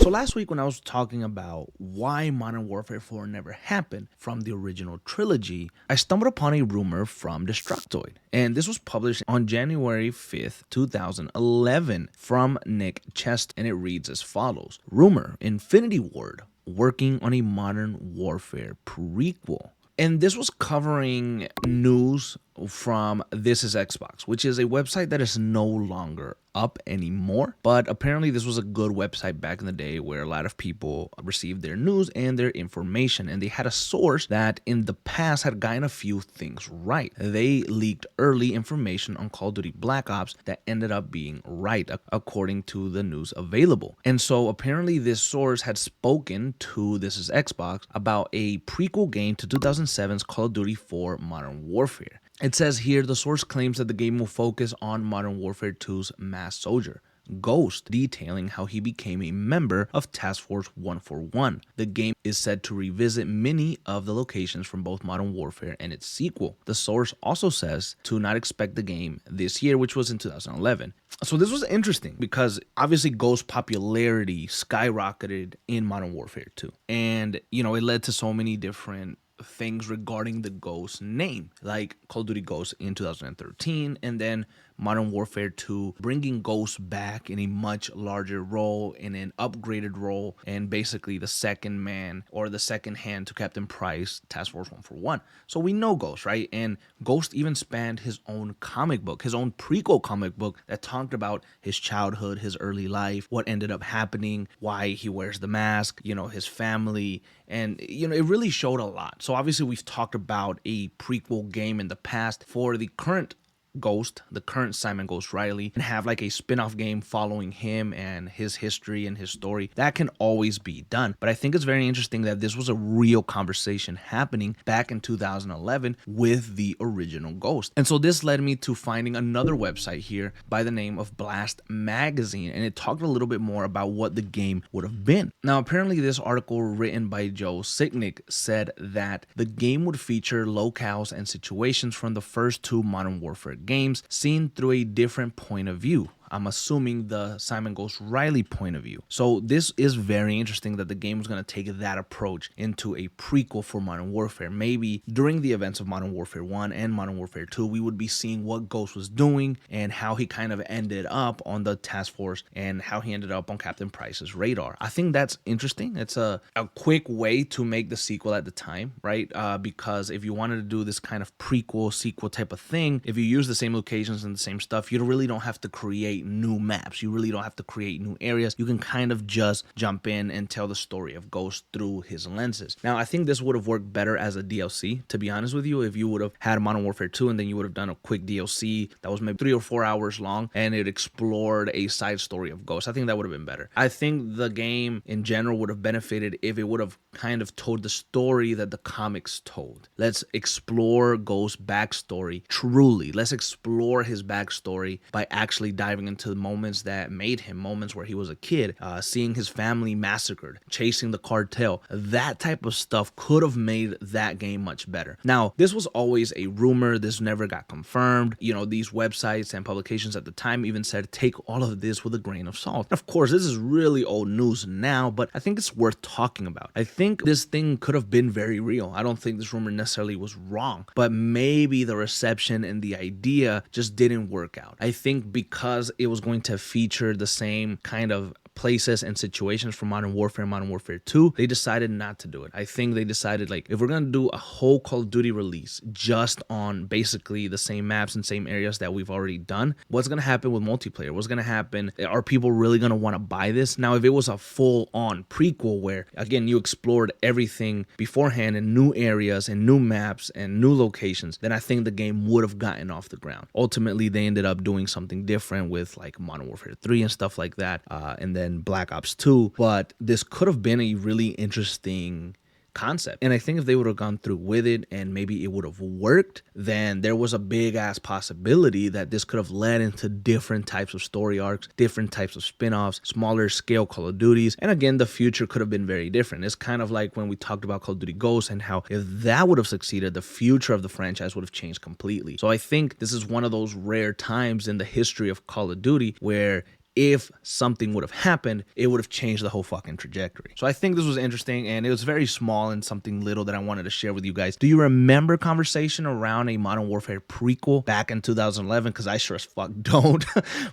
So last week when I was talking about why Modern Warfare 4 never happened from the original trilogy, I stumbled upon a rumor from Destructoid. And this was published on January 5th, 2011 from Nick Chest, and it reads as follows. Rumor, Infinity Ward working on a Modern Warfare prequel. And this was covering news from This Is Xbox, which is a website that is no longer up anymore. But apparently this was a good website back in the day where a lot of people received their news and their information. And they had a source that in the past had gotten a few things right. They leaked early information on Call of Duty Black Ops that ended up being right, according to the news available. And so apparently this source had spoken to This Is Xbox about a prequel game to 2007's Call of Duty 4 Modern Warfare. It says here, the source claims that the game will focus on Modern Warfare 2's masked soldier, Ghost, detailing how he became a member of Task Force 141. The game is said to revisit many of the locations from both Modern Warfare and its sequel. The source also says to not expect the game this year, which was in 2011. So this was interesting because obviously Ghost's popularity skyrocketed in Modern Warfare 2. And, it led to so many different things regarding the Ghost name, like Call of Duty Ghost in 2013, and then Modern Warfare 2 bringing Ghost back in a much larger role, in an upgraded role, and basically the second man or the second hand to Captain Price, Task Force 141. So we know Ghost, right? And Ghost even spanned his own comic book, his own prequel comic book that talked about his childhood, his early life, what ended up happening, why he wears the mask, his family, and it really showed a lot. So obviously we've talked about a prequel game in the past for the current Ghost, the current Simon Ghost Riley, and have like a spin-off game following him and his history and his story. That can always be done. But I think it's very interesting that this was a real conversation happening back in 2011 with the original Ghost. And so this led me to finding another website here by the name of Blast Magazine, and it talked a little bit more about what the game would have been. Now, apparently this article written by Joe Sicknick said that the game would feature locales and situations from the first two Modern Warfare games seen through a different point of view. I'm assuming the Simon Ghost Riley point of view. So this is very interesting that the game was going to take that approach into a prequel for Modern Warfare. Maybe during the events of Modern Warfare 1 and Modern Warfare 2, we would be seeing what Ghost was doing and how he kind of ended up on the task force and how he ended up on Captain Price's radar. I think that's interesting. It's a quick way to make the sequel at the time, right? Because if you wanted to do this kind of prequel, sequel type of thing, if you use the same locations and the same stuff, you really don't have to create new maps. You really don't have to create new areas. You can kind of just jump in and tell the story of Ghost through his lenses. Now, I think this would have worked better as a DLC, to be honest with you, if you would have had Modern Warfare 2 and then you would have done a quick DLC that was maybe 3 or 4 hours long and it explored a side story of Ghost. I think that would have been better. I think the game in general would have benefited if it would have kind of told the story that the comics told. Let's explore Ghost's backstory truly. Let's explore his backstory by actually diving into the moments that made him, moments where he was a kid, seeing his family massacred, chasing the cartel. That type of stuff could have made that game much better. Now, this was always a rumor. This never got confirmed. These websites and publications at the time even said, take all of this with a grain of salt. Of course, this is really old news now, but I think it's worth talking about. I think this thing could have been very real. I don't think this rumor necessarily was wrong, but maybe the reception and the idea just didn't work out. I think because it was going to feature the same kind of places and situations from Modern Warfare and Modern Warfare 2, they decided not to do it. I think they decided, if we're going to do a whole Call of Duty release just on basically the same maps and same areas that we've already done, what's going to happen with multiplayer? What's going to happen? Are people really going to want to buy this? Now, if it was a full-on prequel where, again, you explored everything beforehand in new areas and new maps and new locations, then I think the game would have gotten off the ground. Ultimately, they ended up doing something different with Modern Warfare 3 and stuff like that, and then Black Ops 2, but this could have been a really interesting concept. And I think if they would have gone through with it and maybe it would have worked, then there was a big ass possibility that this could have led into different types of story arcs, different types of spin-offs, smaller scale Call of Duties. And again, the future could have been very different. It's kind of like when we talked about Call of Duty Ghosts and how if that would have succeeded, the future of the franchise would have changed completely. So I think this is one of those rare times in the history of Call of Duty where if something would have happened, it would have changed the whole fucking trajectory. So I think this was interesting, and it was very small and something little that I wanted to share with you guys. Do you remember conversation around a Modern Warfare prequel back in 2011? Because I sure as fuck don't.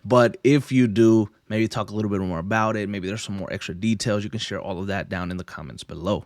But if you do, maybe talk a little bit more about it. Maybe there's some more extra details. You can share all of that down in the comments below.